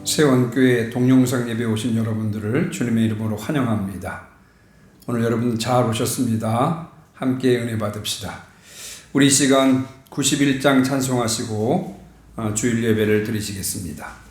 세원교회 동영상 예배 오신 여러분들을 주님의 이름으로 환영합니다. 오늘 여러분 잘 오셨습니다. 함께 은혜 받읍시다. 우리 시간 91장 찬송하시고 주일 예배를 드리시겠습니다.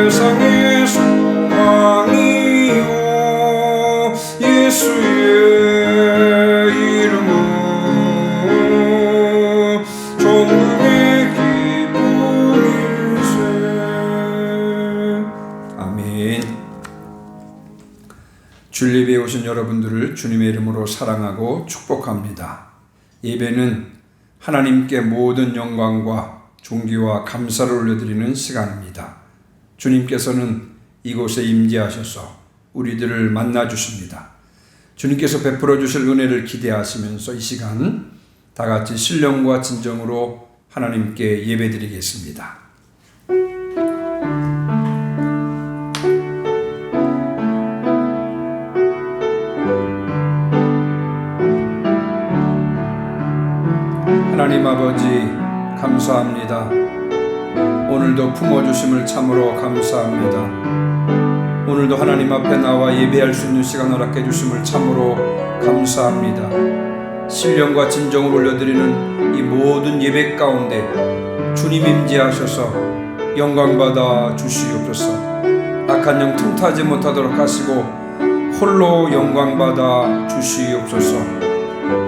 세상의 소망이요 예수의 이름은 전국의 기쁨일세. 아멘. 주일 예배에 오신 여러분들을 주님의 이름으로 사랑하고 축복합니다. 예배는 하나님께 모든 영광과 존귀와 감사를 올려드리는 시간입니다. 주님께서는 이곳에 임재하셔서 우리들을 만나주십니다. 주님께서 베풀어 주실 은혜를 기대하시면서 이 시간 다 같이 신령과 진정으로 하나님께 예배드리겠습니다. 하나님 아버지 감사합니다. 오늘도 품어주심을 참으로 감사합니다. 오늘도 하나님 앞에 나와 예배할 수 있는 시간 허락해 주심을 참으로 감사합니다. 신령과 진정을 올려드리는 이 모든 예배 가운데 주님 임재하셔서 영광받아 주시옵소서. 악한 영 틈타지 못하도록 하시고 홀로 영광받아 주시옵소서.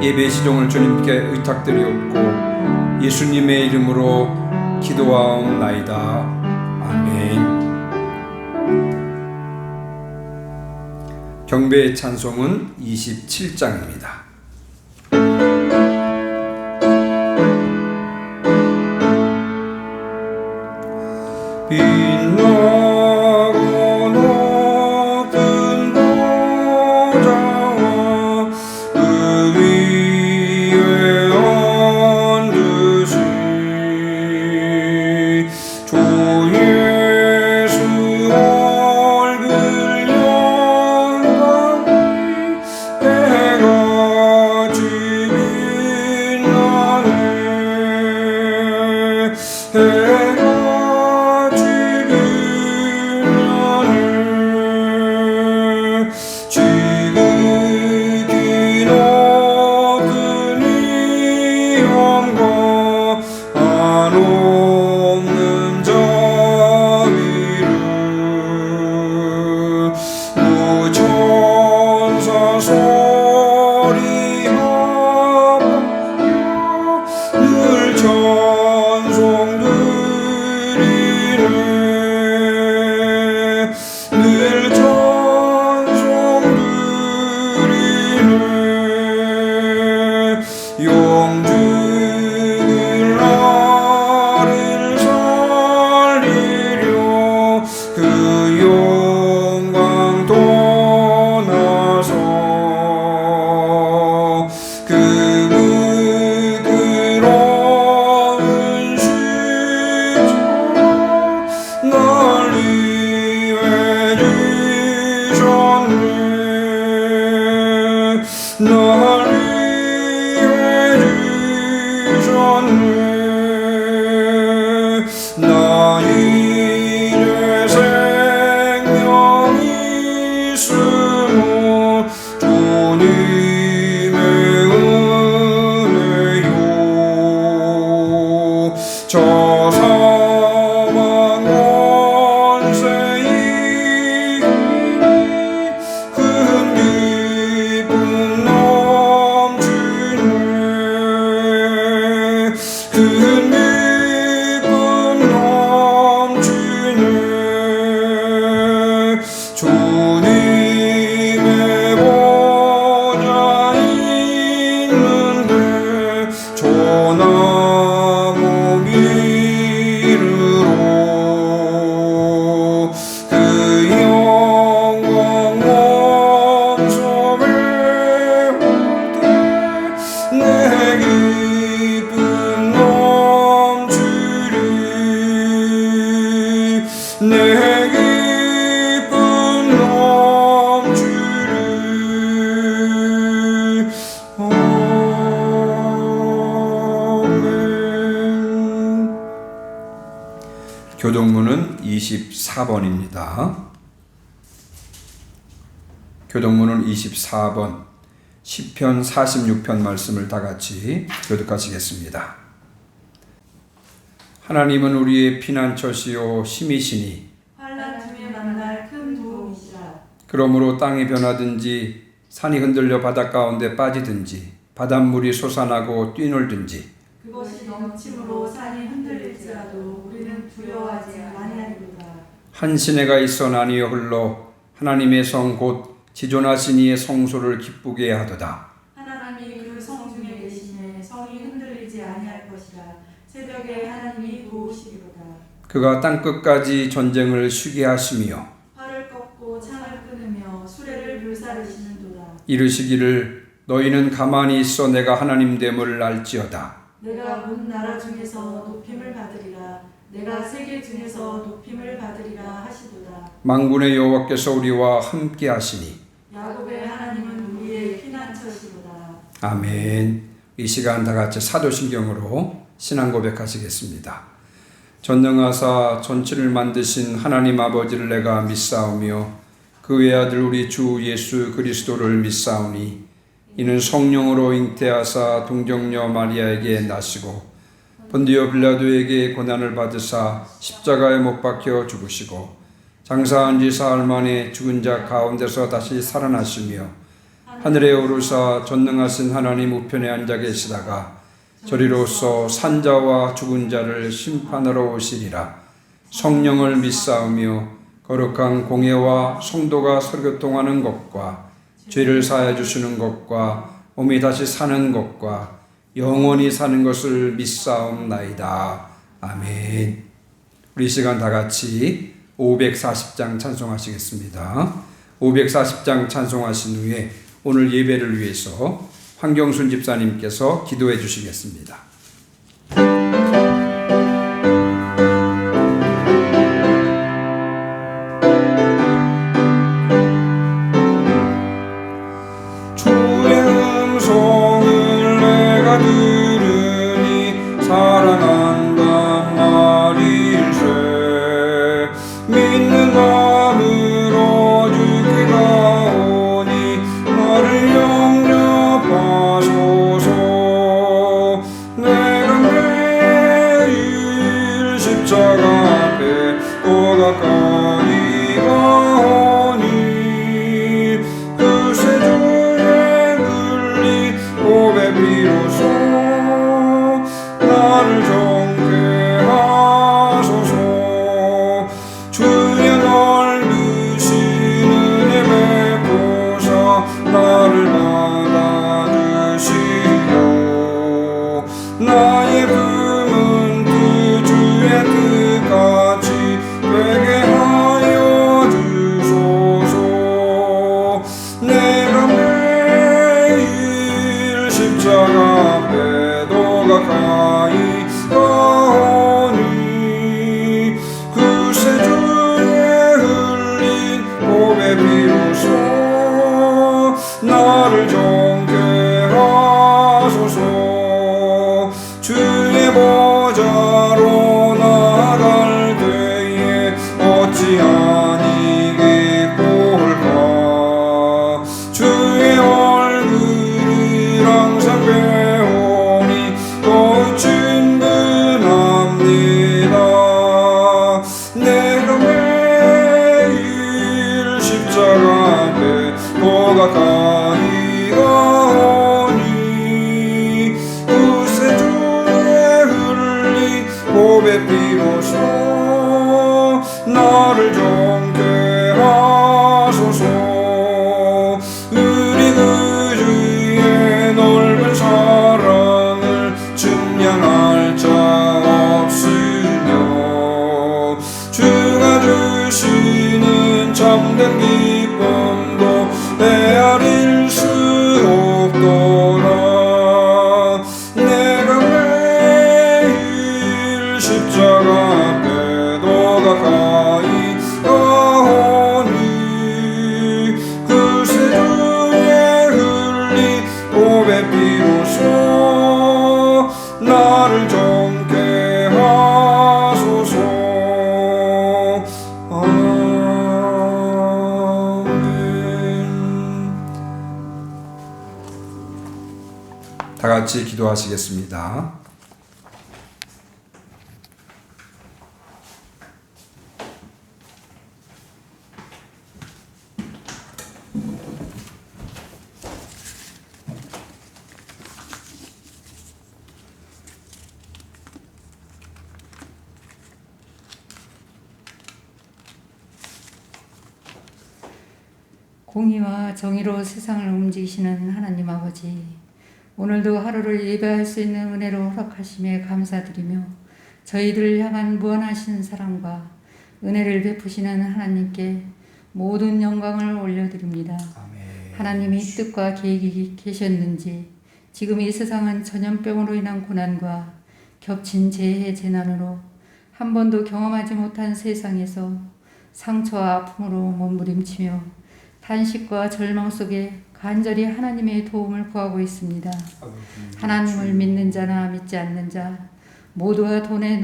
예배 시종을 주님께 의탁드리옵고 예수님의 이름으로 기도하옵나이다. 아멘. 경배의 찬송은 27장입니다. 해가 천사 소리하며 늘 찬송 드리네 늘 찬송 드리네 영죽을 나를 살리려 그 영광 떠나서 그 부끄러운 십자가 날 위해 주셨네 날 위해 주셨네 나 이제 생명이 있으므로 주님의 은혜요 저 사망 권세 이기니 큰 기쁨 넘치네 큰 기쁨 넘치네 주님의 보좌 있는데 조나무 위로 그 영광 원수의 홀대 내 기쁨 넘치리 내 기쁨 넘치리 아멘. 교동문은 24번입니다. 교동문은 24번 시편 46편 말씀을 다 같이 교독하시겠습니다. 하나님은 우리의 피난처시요 힘이시니 환난 중에 만날 큰 도움이시라. 그러므로 땅이 변하든지 산이 흔들려 바다 가운데 빠지든지 바닷물이 솟아나고 뛰놀든지 그것이 넘침으로 산이 흔들릴지라도 우리는 두려워하지 아니하리로다. 한 시내가 있어 나뉘어 흘러 하나님의 성 곧 지존하신 이의 성소를 기쁘게 하도다. 하나님이 그 성 중에 계시네 성이 흔들리지 아니할 것이라. 새벽에 하나님이 도우시리로다. 그가 땅끝까지 전쟁을 쉬게 하시며 활을 꺾고 창을 끊으며 수레를 불사르시는도다. 이르시기를 너희는 가만히 있어 내가 하나님 됨을 알지어다. 내가 문 나라 중에서 높임을 받으리라. 내가 세계 중에서 높임을 받으리라 하시도다. 만군의 여호와께서 우리와 함께 하시니 야곱의 하나님은 우리의 피난처시로다. 아멘. 이 시간 다 같이 사도신경으로 신앙 고백하시겠습니다. 전능하사 전치를 만드신 하나님 아버지를 내가 믿사오며 그 외아들 우리 주 예수 그리스도를 믿사오니 이는 성령으로 잉태하사 동정녀 마리아에게 나시고 본디오 빌라도에게 고난을 받으사 십자가에 못 박혀 죽으시고 장사한 지 사흘 만에 죽은 자 가운데서 다시 살아나시며 하늘에 오르사 전능하신 하나님 우편에 앉아 계시다가 저리로서 산자와 죽은 자를 심판하러 오시리라. 성령을 믿사오며 거룩한 공예와 성도가 서교통하는 것과 죄를 사하여 주시는 것과 몸이 다시 사는 것과 영원히 사는 것을 믿사옵나이다. 아멘. 우리 시간 다 같이 540장 찬송하시겠습니다. 540장 찬송하신 후에 오늘 예배를 위해서 황경순 집사님께서 기도해 주시겠습니다. 주의 음성을 내가 들으니 사랑한단 말일세 믿는 마음으로 주께 가오니 나를 영접하소서 내가 매일 십자가 앞에 또 가까이 가오니 내가 매일 십자가 앞에 더 가까이 가오니 그새 주의 흘린 보배 비로소 나를 정케 하소서. 주의 보좌로 나갈 때에 어찌하니 기쁠까. 주의 얼굴을 항상 배우니 더욱 친근합니다. 내가 매일 십자가 앞에 더 가까이 가오니 그새 주의 흘린 보배 비로소 나를 정케 하소서. 우리 그 주의 넓은 사랑을 증량할 자 없으며 주가 주시는 참된 기쁨도 헤아릴 수 없더라. 내가 매일 십자가 앞에 더 가까이 가오니 그새 주의 흘린 보배 비로소 나를 정케 하소서. 다 같이 기도하시겠습니다. 공의와 정의로 세상을 움직이시는 하나님 아버지, 오늘도 하루를 예배할 수 있는 은혜로 허락하심에 감사드리며 저희들을 향한 무한하신 사랑과 은혜를 베푸시는 하나님께 모든 영광을 올려드립니다. 아멘. 하나님이 뜻과 계획이 계셨는지 지금 이 세상은 전염병으로 인한 고난과 겹친 재해 재난으로 한 번도 경험하지 못한 세상에서 상처와 아픔으로 몸부림치며 탄식과 절망 속에 간절히 하나님의 도움을 구하고 있습니다. 하나님을 믿는 자나 믿지 않는 자 모두가 돈의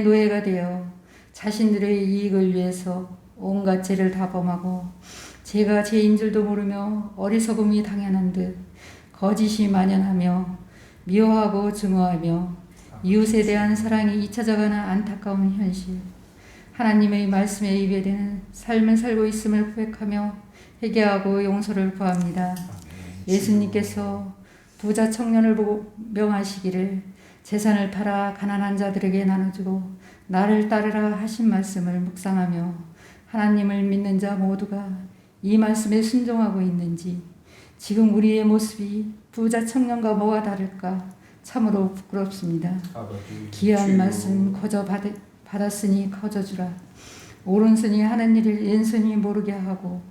노예가 되어 자신들의 이익을 위해서 온갖 죄를 다 범하고 죄가 죄인 줄도 모르며 어리석음이 당연한 듯 거짓이 만연하며 미워하고 증오하며 이웃에 대한 사랑이 잊혀져가는 안타까운 현실, 하나님의 말씀에 위배되는 삶을 살고 있음을 고백하며 회개하고 용서를 구합니다. 예수님께서 부자 청년을 보고 명하시기를 재산을 팔아 가난한 자들에게 나눠주고 나를 따르라 하신 말씀을 묵상하며 하나님을 믿는 자 모두가 이 말씀에 순종하고 있는지 지금 우리의 모습이 부자 청년과 뭐가 다를까 참으로 부끄럽습니다. 귀한 말씀 거저 받았으니 거저주라. 오른손이 하는 일을 왼손이 모르게 하고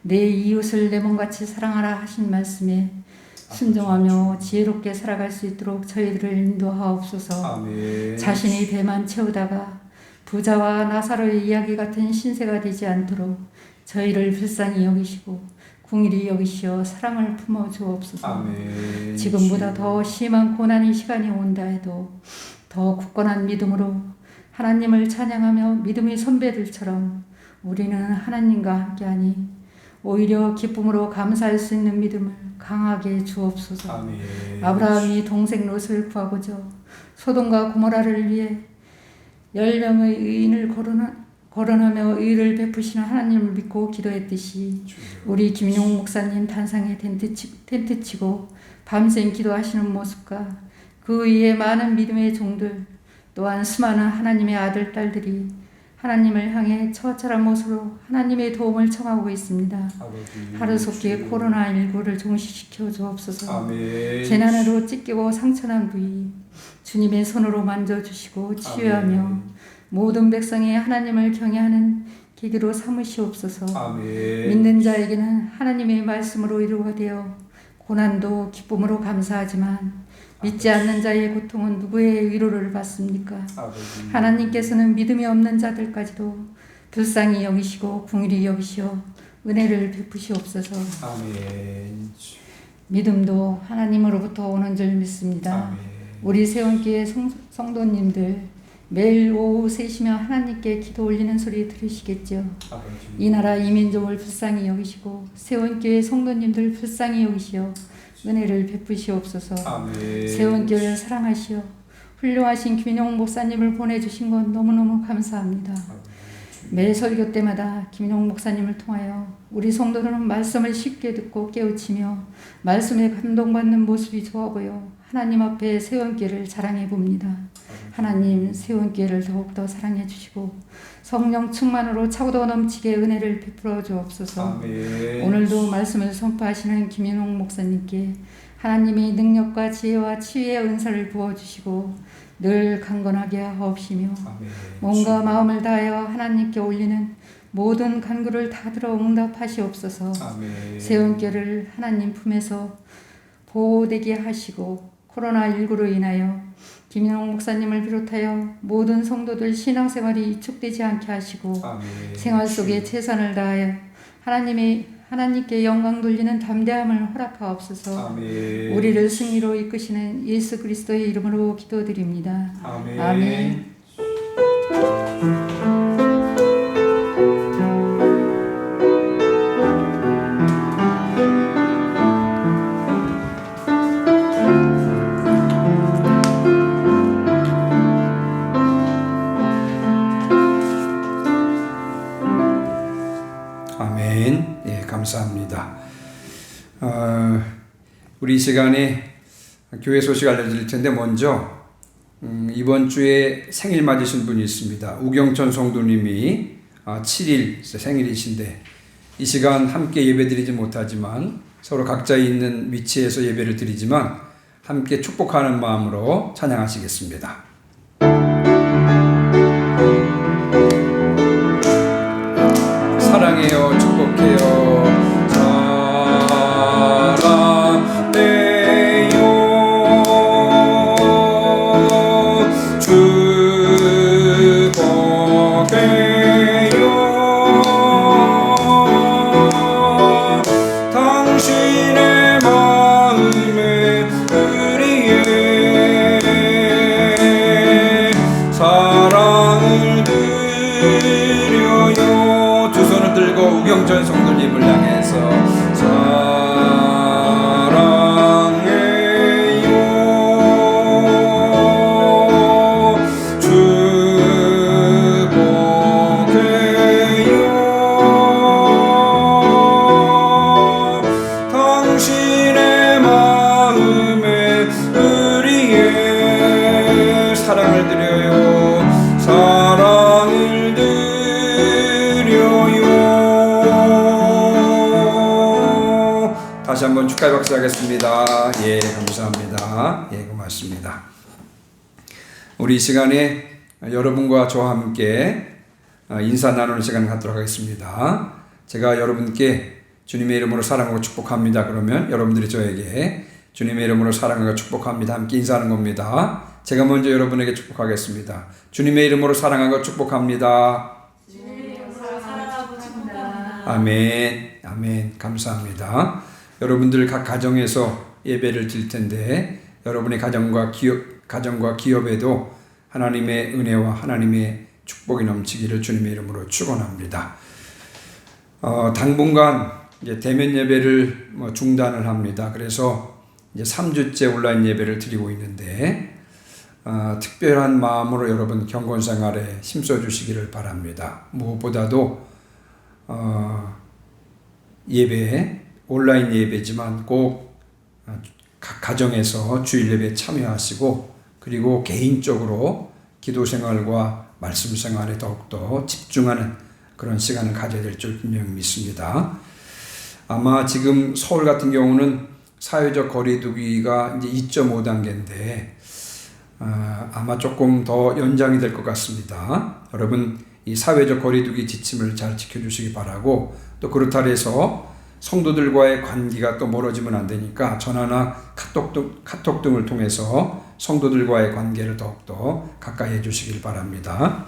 내 이웃을 내 몸같이 사랑하라 하신 말씀에 순종하며 지혜롭게 살아갈 수 있도록 저희들을 인도하옵소서. 아멘. 자신이 배만 채우다가 부자와 나사로의 이야기 같은 신세가 되지 않도록 저희를 불쌍히 여기시고 궁일이 여기시어 사랑을 품어 주옵소서. 아멘. 지금보다 더 심한 고난의 시간이 온다 해도 더 굳건한 믿음으로 하나님을 찬양하며 믿음의 선배들처럼 우리는 하나님과 함께하니 오히려 기쁨으로 감사할 수 있는 믿음을 강하게 주옵소서. 아멘. 아브라함이 동생 롯을 구하고자 소돔과 고모라를 위해 10명의 의인을 거론하며 의를 베푸시는 하나님을 믿고 기도했듯이 우리 김용 목사님 단상에 텐트 치고 밤샘 기도하시는 모습과 그 위에 많은 믿음의 종들 또한 수많은 하나님의 아들 딸들이 하나님을 향해 처절한 모습으로 하나님의 도움을 청하고 있습니다. 하루속히 코로나19를 종식시켜 주옵소서. 아멘. 재난으로 찢기고 상처난 부위 주님의 손으로 만져주시고 치유하며 아멘. 모든 백성이 하나님을 경외하는 계기로 삼으시옵소서. 아멘. 믿는 자에게는 하나님의 말씀으로 위로가 되어 고난도 기쁨으로 감사하지만 믿지 않는 자의 고통은 누구의 위로를 받습니까? 아버지. 하나님께서는 믿음이 없는 자들까지도 불쌍히 여기시고 긍휼히 여기시어 은혜를 베푸시옵소서. 아멘. 믿음도 하나님으로부터 오는 줄 믿습니다. 아멘. 우리 세원교회 성도님들 매일 오후 3시면 하나님께 기도 올리는 소리 들으시겠죠. 아버지. 이 나라 이 민족을 불쌍히 여기시고 세원교회 성도님들 불쌍히 여기시어 은혜를 베푸시옵소서. 아멘. 세원교회를 사랑하시어 훌륭하신 김인용 목사님을 보내주신 건 너무너무 감사합니다. 매 설교 때마다 김인용 목사님을 통하여 우리 성도들은 말씀을 쉽게 듣고 깨우치며 말씀에 감동받는 모습이 좋아 보여 하나님 앞에 세원교회를 자랑해 봅니다. 하나님 세원교회를 더욱더 사랑해 주시고 성령 충만으로 차고도 넘치게 은혜를 베풀어 주옵소서. 아멘. 오늘도 말씀을 선포하시는 김인홍 목사님께 하나님의 능력과 지혜와 치유의 은사를 부어주시고 늘 강건하게 하옵시며 아멘. 몸과 마음을 다하여 하나님께 올리는 모든 간구를 다 들어 응답하시옵소서. 아멘. 세원교를 하나님 품에서 보호되게 하시고 코로나19로 인하여 김인홍 목사님을 비롯하여 모든 성도들 신앙생활이 위축되지 않게 하시고 아멘. 생활 속에 최선을 다하여 하나님께 영광 돌리는 담대함을 허락하옵소서. 아멘. 우리를 승리로 이끄시는 예수 그리스도의 이름으로 기도드립니다. 아멘. 아멘. 아멘. 예, 감사합니다. 우리 이 시간에 교회 소식 알려드릴 텐데 먼저 이번 주에 생일 맞으신 분이 있습니다. 우경천 성도님이 7일 생일이신데 이 시간 함께 예배드리지 못하지만 서로 각자 있는 위치에서 예배를 드리지만 함께 축복하는 마음으로 찬양하시겠습니다. 사랑해요, 축복해요. 당신의 마음에 우리의 사랑을 드려요. 두 손을 들고 우경천 성도님을 향해서 사랑해요, 축복해요. 당신의 마음에 우리의 사랑을 드려요. 사랑을 드려요. 다시 한번 축하의 박수 하겠습니다. 예, 감사합니다. 예, 고맙습니다. 우리 이 시간에 여러분과 저와 함께 인사 나누는 시간 갖도록 하겠습니다. 제가 여러분께 주님의 이름으로 사랑하고 축복합니다. 그러면 여러분들이 저에게 주님의 이름으로 사랑하고 축복합니다. 함께 인사하는 겁니다. 제가 먼저 여러분에게 축복하겠습니다. 주님의 이름으로 사랑하고 축복합니다. 주님의 이름으로 사랑하고 축복합니다. 아멘. 아멘. 감사합니다. 여러분들 각 가정에서 예배를 드릴 텐데 여러분의 가정과 기업에도 하나님의 은혜와 하나님의 축복이 넘치기를 주님의 이름으로 축원합니다. 당분간 이제 대면 예배를 중단을 합니다. 그래서 이제 3주째 온라인 예배를 드리고 있는데 특별한 마음으로 여러분 경건 생활에 힘써 주시기를 바랍니다. 무엇보다도 예배, 온라인 예배지만 꼭 각 가정에서 주일 예배에 참여하시고 그리고 개인적으로 기도 생활과 말씀 생활에 더욱더 집중하는 그런 시간을 가져야 될 줄 분명히 믿습니다. 아마 지금 서울 같은 경우는 사회적 거리두기가 이제 2.5단계인데 아마 조금 더 연장이 될 것 같습니다. 여러분 이 사회적 거리두기 지침을 잘 지켜주시기 바라고, 또 그렇다 해서 성도들과의 관계가 또 멀어지면 안 되니까 전화나 카톡 등을 통해서 성도들과의 관계를 더욱더 가까이 해주시길 바랍니다.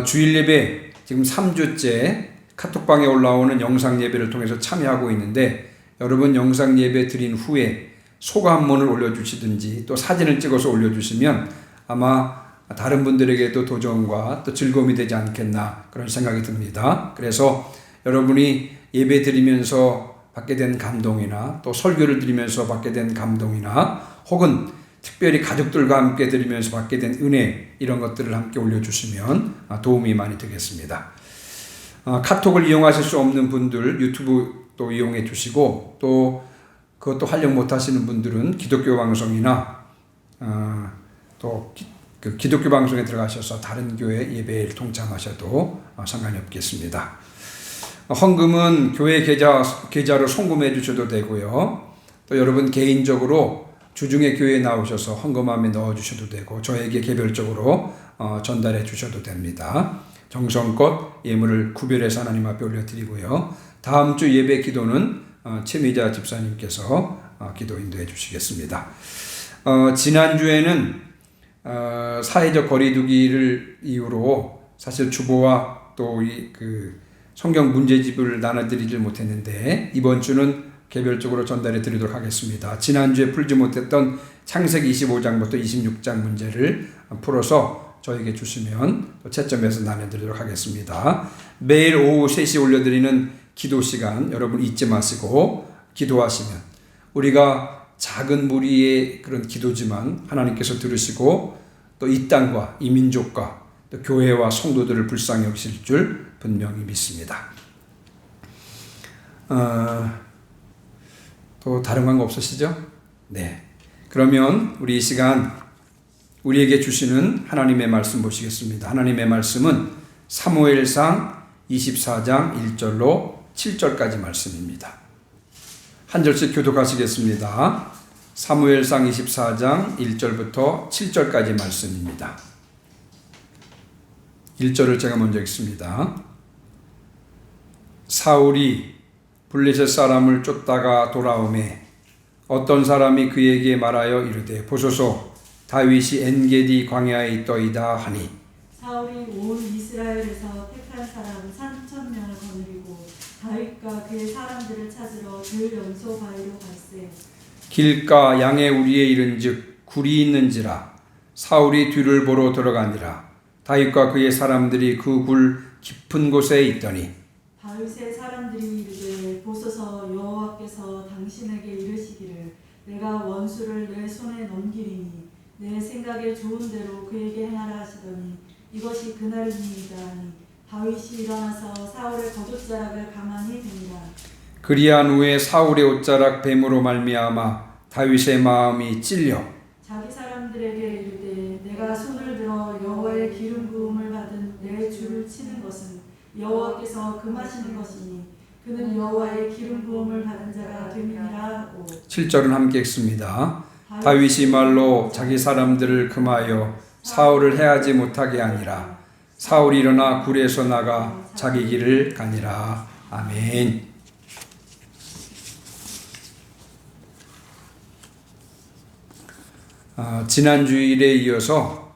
주일 예배 지금 3주째 카톡방에 올라오는 영상 예배를 통해서 참여하고 있는데, 여러분 영상 예배 드린 후에 소감문을 올려주시든지 또 사진을 찍어서 올려주시면 아마 다른 분들에게도 도전과 또 즐거움이 되지 않겠나 그런 생각이 듭니다. 그래서 여러분이 예배 드리면서 받게 된 감동이나 또 설교를 드리면서 받게 된 감동이나 혹은 특별히 가족들과 함께 드리면서 받게 된 은혜, 이런 것들을 함께 올려주시면 도움이 많이 되겠습니다. 카톡을 이용하실 수 없는 분들 유튜브도 이용해 주시고, 또 그것도 활용 못하시는 분들은 기독교 방송이나 또 그 기독교 방송에 들어가셔서 다른 교회 예배에 동참하셔도 상관이 없겠습니다. 헌금은 교회 계좌로 송금해 주셔도 되고요. 또 여러분 개인적으로 주중에 교회에 나오셔서 헌금함에 넣어 주셔도 되고, 저에게 개별적으로 전달해 주셔도 됩니다. 정성껏 예물을 구별해서 하나님 앞에 올려드리고요. 다음 주 예배 기도는 최미자 집사님께서 기도 인도해 주시겠습니다. 지난주에는 사회적 거리두기를 이유로 사실 주보와 또 그 성경 문제집을 나눠드리질 못했는데, 이번 주는 개별적으로 전달해 드리도록 하겠습니다. 지난주에 풀지 못했던 창세기 25장부터 26장 문제를 풀어서 저에게 주시면 채점해서 나눠드리도록 하겠습니다. 매일 오후 3시 올려드리는 기도 시간 여러분 잊지 마시고 기도하시면, 우리가 작은 무리의 그런 기도지만 하나님께서 들으시고 또 이 땅과 이 민족과 또 교회와 성도들을 불쌍히 여기실 줄 분명히 믿습니다. 또 다른 거 없으시죠? 네. 그러면 우리 이 시간 우리에게 주시는 하나님의 말씀 보시겠습니다. 하나님의 말씀은 사무엘상 24장 1절로 7절까지 말씀입니다. 한 절씩 교독하시겠습니다. 사무엘상 24장 1절부터 7절까지 말씀입니다. 1절을 제가 먼저 읽습니다. 사울이 블레셋 사람을 쫓다가 돌아오매 어떤 사람이 그에게 말하여 이르되 보소서 다윗이 엔게디 광야에 있더이다 하니, 사울이 온 이스라엘에서 택한 사람 3,000명을 거느리고 다윗과 그의 사람들을 찾으러 들 염소 바위로 갈새. 길가 양의 우리에 이른즉 굴이 있는지라. 사울이 뒤를 보러 들어가니라. 다윗과 그의 사람들이 그 굴 깊은 곳에 있더니 다윗의 사람들이 이르되 보소서 여호와께서 당신에게 이르시기를 내가 원수를 내 손에 넘기리니 내 생각에 좋은 대로 그에게 행하라 하시더니 이것이 그날입니다 하니 다윗이 일어나서 사울의 겉옷자락을 가만히 듭니다. 그리한 후에 사울의 옷자락 뱀으로 말미암아 다윗의 마음이 찔려 자기 사람들에게 이르되 내가 손을 들어 여호와의 기름 부음을 받은 내 주를 치는 것은 여호와께서 금하시는 것이니 그는 여호와의 기름 부음을 받은 자가 됨이니라 하고. 7절은 함께 읽습니다. 다윗이 말로 자기 사람들을 금하여 사울을 해하지 못하게 하니라. 사울이 일어나 굴에서 나가 자기 길을 가니라. 아멘. 지난 주일에 이어서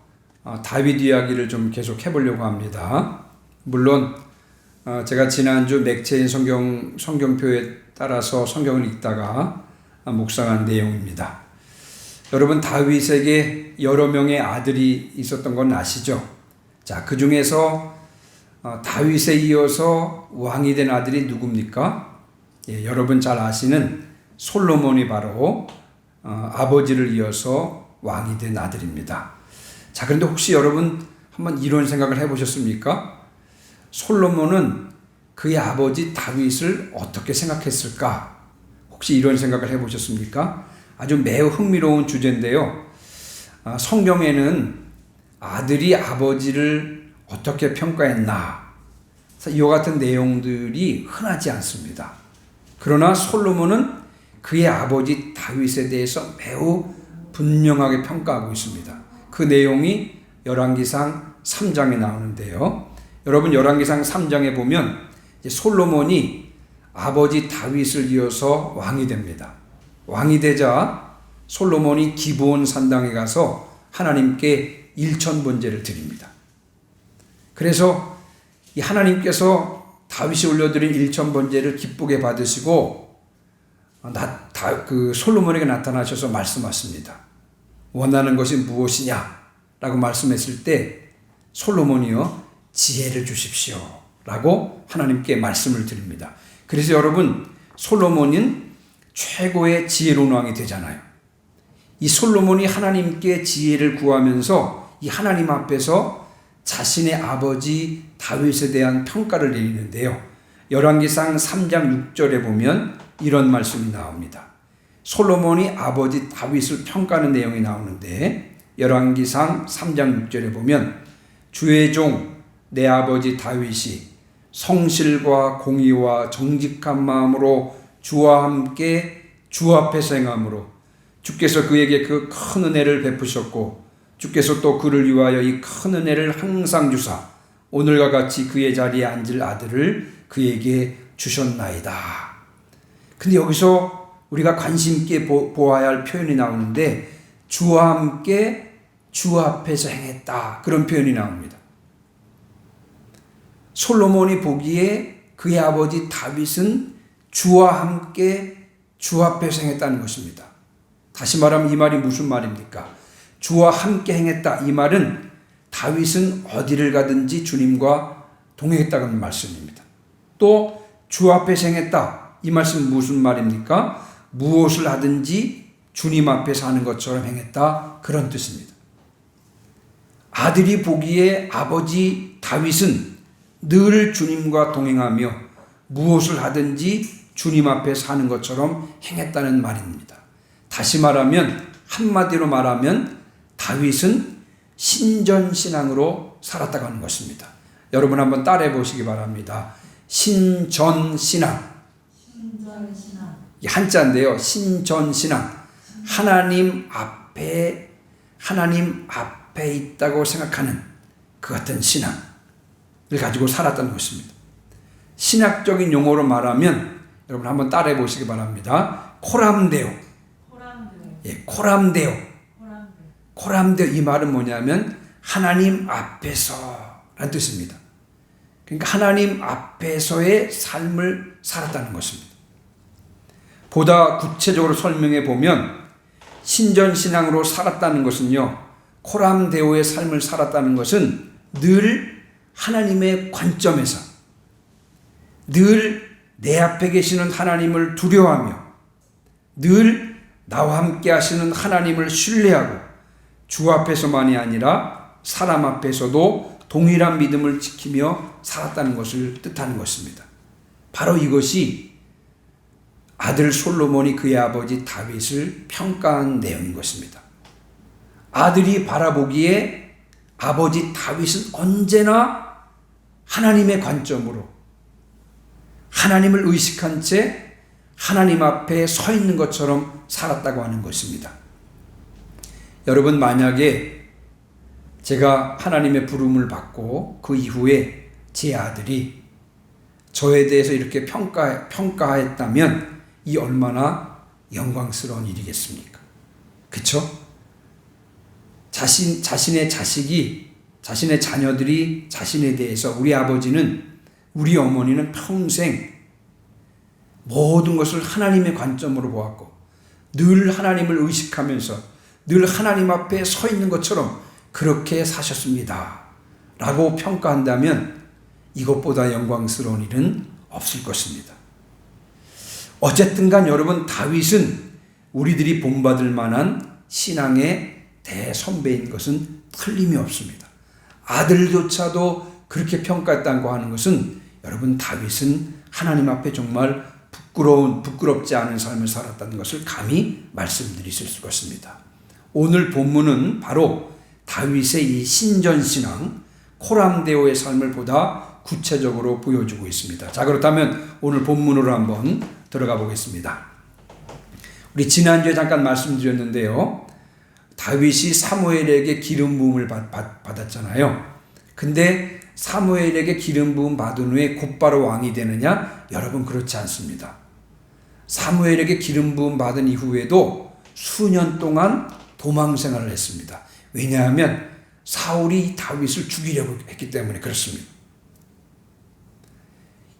다윗 이야기를 좀 계속 해보려고 합니다. 물론 제가 지난주 맥체인 성경표에 따라서 성경을 읽다가 묵상한 내용입니다. 여러분 다윗에게 여러 명의 아들이 있었던 건 아시죠? 자, 그 중에서 다윗에 이어서 왕이 된 아들이 누굽니까? 예, 여러분 잘 아시는 솔로몬이 바로 아버지를 이어서 왕이 된 아들입니다. 자, 그런데 혹시 여러분 한번 이런 생각을 해보셨습니까? 솔로몬은 그의 아버지 다윗을 어떻게 생각했을까? 혹시 이런 생각을 해보셨습니까? 아주 매우 흥미로운 주제인데요. 성경에는 아들이 아버지를 어떻게 평가했나? 이와 같은 내용들이 흔하지 않습니다. 그러나 솔로몬은 그의 아버지 다윗에 대해서 매우 분명하게 평가하고 있습니다. 그 내용이 열왕기상 3장에 나오는데요. 여러분 열왕기상 3장에 보면 솔로몬이 아버지 다윗을 이어서 왕이 됩니다. 왕이 되자 솔로몬이 기브온 산당에 가서 하나님께 일천번제를 드립니다. 그래서 이 하나님께서 다윗이 올려드린 일천번제를 기쁘게 받으시고 솔로몬에게 나타나셔서 말씀하십니다. 원하는 것이 무엇이냐? 라고 말씀했을 때 솔로몬이요 지혜를 주십시오 라고 하나님께 말씀을 드립니다. 그래서 여러분 솔로몬은 최고의 지혜로운 왕이 되잖아요. 이 솔로몬이 하나님께 지혜를 구하면서 이 하나님 앞에서 자신의 아버지 다윗에 대한 평가를 내리는데요. 열왕기상 3장 6절에 보면 이런 말씀이 나옵니다. 솔로몬이 아버지 다윗을 평가하는 내용이 나오는데 열왕기상 3장 6절에 보면 주의 종 내 아버지 다윗이 성실과 공의와 정직한 마음으로 주와 함께 주 앞에서 행함으로 주께서 그에게 그 큰 은혜를 베푸셨고 주께서 또 그를 위하여 이 큰 은혜를 항상 주사 오늘과 같이 그의 자리에 앉을 아들을 그에게 주셨나이다. 근데 여기서 우리가 관심 있게 보아야 할 표현이 나오는데 주와 함께 주 앞에서 행했다. 그런 표현이 나옵니다. 솔로몬이 보기에 그의 아버지 다윗은 주와 함께 주 앞에서 행했다는 것입니다. 다시 말하면 이 말이 무슨 말입니까? 주와 함께 행했다. 이 말은 다윗은 어디를 가든지 주님과 동행했다는 말씀입니다. 또 주 앞에서 행했다. 이 말씀은 무슨 말입니까? 무엇을 하든지 주님 앞에서 하는 것처럼 행했다. 그런 뜻입니다. 아들이 보기에 아버지 다윗은 늘 주님과 동행하며 무엇을 하든지 주님 앞에서 하는 것처럼 행했다는 말입니다. 다시 말하면 한마디로 말하면 다윗은 신전신앙으로 살았다고 하는 것입니다. 여러분 한번 따라해 보시기 바랍니다. 신전신앙. 이 한자인데요. 신전신앙. 하나님 앞에 있다고 생각하는 그 같은 신앙을 가지고 살았다는 것입니다. 신학적인 용어로 말하면 여러분 한번 따라해 보시기 바랍니다. 코람데오. 코람데오. 이 말은 뭐냐면 하나님 앞에서 라는 뜻입니다. 그러니까 하나님 앞에서의 삶을 살았다는 것입니다. 보다 구체적으로 설명해 보면 신전신앙으로 살았다는 것은요, 코람데오의 삶을 살았다는 것은 늘 하나님의 관점에서 늘 내 앞에 계시는 하나님을 두려워하며 늘 나와 함께 하시는 하나님을 신뢰하고 주 앞에서만이 아니라 사람 앞에서도 동일한 믿음을 지키며 살았다는 것을 뜻하는 것입니다. 바로 이것이 아들 솔로몬이 그의 아버지 다윗을 평가한 내용인 것입니다. 아들이 바라보기에 아버지 다윗은 언제나 하나님의 관점으로 하나님을 의식한 채 하나님 앞에 서 있는 것처럼 살았다고 하는 것입니다. 여러분, 만약에 제가 하나님의 부름을 받고 그 이후에 제 아들이 저에 대해서 이렇게 평가했다면 이 얼마나 영광스러운 일이겠습니까? 그렇죠? 자신의 자식이, 자신의 자녀들이 자신에 대해서 우리 아버지는, 우리 어머니는 평생 모든 것을 하나님의 관점으로 보았고 늘 하나님을 의식하면서 늘 하나님 앞에 서 있는 것처럼 그렇게 사셨습니다 라고 평가한다면 이것보다 영광스러운 일은 없을 것입니다. 어쨌든 간 여러분, 다윗은 우리들이 본받을 만한 신앙의 대선배인 것은 틀림이 없습니다. 아들조차도 그렇게 평가했다고 하는 것은 여러분, 다윗은 하나님 앞에 정말 부끄럽지 않은 삶을 살았다는 것을 감히 말씀드릴 수 있을 것입니다. 오늘 본문은 바로 다윗의 이 신전신앙, 코람데오의 삶을 보다 구체적으로 보여주고 있습니다. 자, 그렇다면 오늘 본문으로 한번 들어가 보겠습니다. 우리 지난주에 잠깐 말씀드렸는데요. 다윗이 사무엘에게 기름 부음을 받았잖아요. 근데 사무엘에게 기름 부음 받은 후에 곧바로 왕이 되느냐? 여러분 그렇지 않습니다. 사무엘에게 기름 부음 받은 이후에도 수년 동안 도망 생활을 했습니다. 왜냐하면 사울이 다윗을 죽이려고 했기 때문에 그렇습니다.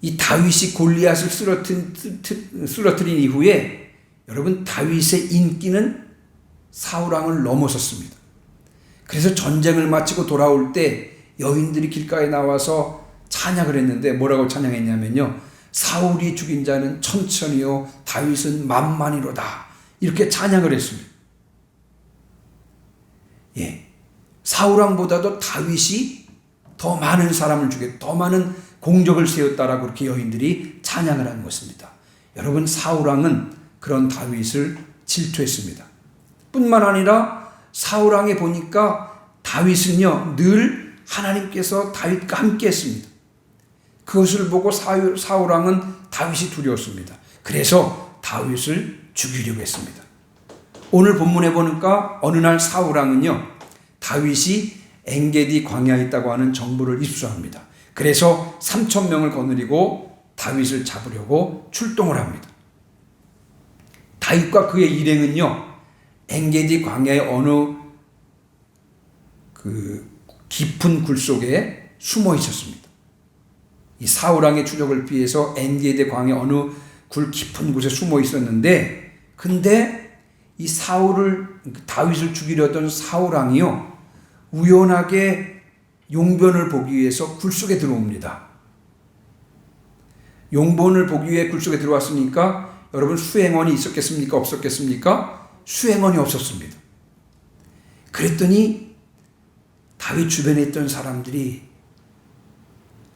이 다윗이 골리앗을 쓰러뜨린 이후에 여러분 다윗의 인기는 사울 왕을 넘어섰습니다. 그래서 전쟁을 마치고 돌아올 때 여인들이 길가에 나와서 찬양을 했는데 뭐라고 찬양했냐면요. 사울이 죽인 자는 천천히요 다윗은 만만이로다. 이렇게 찬양을 했습니다. 예, 사울 왕보다도 다윗이 더 많은 사람을 죽여 더 많은 공적을 세웠다라고 그렇게 여인들이 찬양을 한 것입니다. 여러분 사울 왕은 그런 다윗을 질투했습니다. 뿐만 아니라 사울 왕에 보니까 다윗은요 늘 하나님께서 다윗과 함께 했습니다. 그것을 보고 사울 왕은 다윗이 두려웠습니다. 그래서 다윗을 죽이려고 했습니다. 오늘 본문에 보니까 어느 날 사울 왕은요 다윗이 엔게디 광야에 있다고 하는 정보를 입수합니다. 그래서 3,000명을 거느리고 다윗을 잡으려고 출동을 합니다. 다윗과 그의 일행은요 엔게디 광야의 어느 깊은 굴 속에 숨어 있었습니다. 이 사울 왕의 추적을 피해서 엔게디 광야 어느 굴 깊은 곳에 숨어 있었는데, 근데 이 다윗을 죽이려던 사울 왕이요 우연하게 용변을 보기 위해서 굴 속에 들어옵니다. 용변을 보기 위해 굴 속에 들어왔으니까 여러분 수행원이 있었겠습니까? 없었겠습니까? 수행원이 없었습니다. 그랬더니 다윗 주변에 있던 사람들이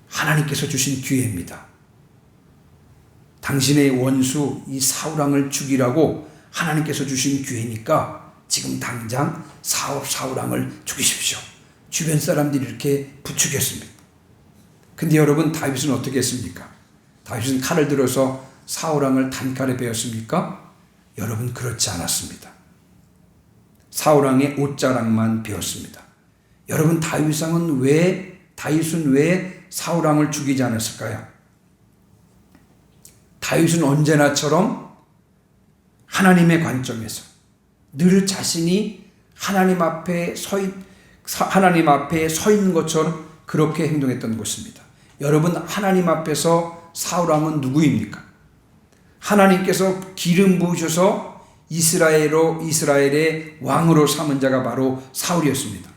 하나님께서 주신 기회입니다. 당신의 원수 이 사울 왕을 죽이라고 하나님께서 주신 기회니까 지금 당장 사울 왕을 죽이십시오. 주변 사람들이 이렇게 부추겼습니다. 근데 여러분 다윗은 어떻게 했습니까? 다윗은 칼을 들어서 사울 왕을 단칼에 베었습니까? 여러분 그렇지 않았습니다. 사울 왕의 옷자락만 베었습니다. 여러분 다윗은 왜 사울 왕을 죽이지 않았을까요? 다윗은 언제나처럼 하나님의 관점에서 늘 자신이 하나님 앞에 서 있는 것처럼 그렇게 행동했던 것입니다. 여러분 하나님 앞에서 사울 왕은 누구입니까? 하나님께서 기름 부으셔서 이스라엘의 왕으로 삼은 자가 바로 사울이었습니다.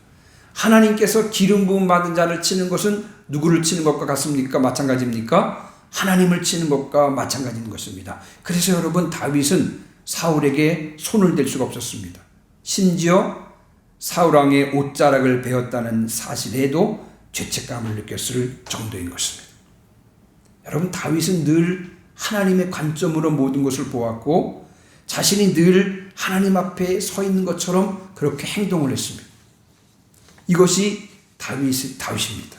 하나님께서 기름 부음 받은 자를 치는 것은 누구를 치는 것과 같습니까? 마찬가지입니까? 하나님을 치는 것과 마찬가지인 것입니다. 그래서 여러분 다윗은 사울에게 손을 댈 수가 없었습니다. 심지어 사울 왕의 옷자락을 베었다는 사실에도 죄책감을 느꼈을 정도인 것입니다. 여러분 다윗은 늘 하나님의 관점으로 모든 것을 보았고 자신이 늘 하나님 앞에 서 있는 것처럼 그렇게 행동을 했습니다. 이것이 다윗입니다.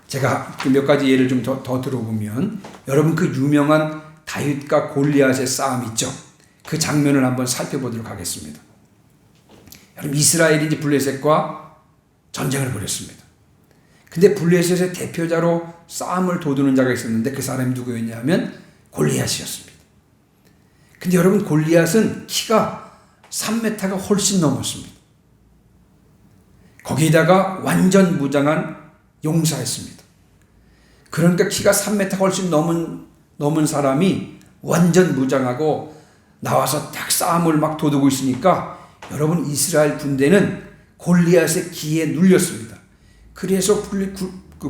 제가 몇 가지 예를 좀 더 들어보면 여러분 그 유명한 다윗과 골리앗의 싸움 있죠. 그 장면을 한번 살펴보도록 하겠습니다. 여러분 이스라엘이 이제 블레셋과 전쟁을 벌였습니다. 근데 블레셋의 대표자로 싸움을 도두는 자가 있었는데 그 사람이 누구였냐면 골리앗이었습니다. 근데 여러분 골리앗은 키가 3m가 훨씬 넘었습니다. 거기다가 완전 무장한 용사였습니다. 그러니까 키가 3m 훨씬 넘은 사람이 완전 무장하고 나와서 딱 싸움을 막 도두고 있으니까 여러분 이스라엘 군대는 골리앗의 기에 눌렸습니다. 그래서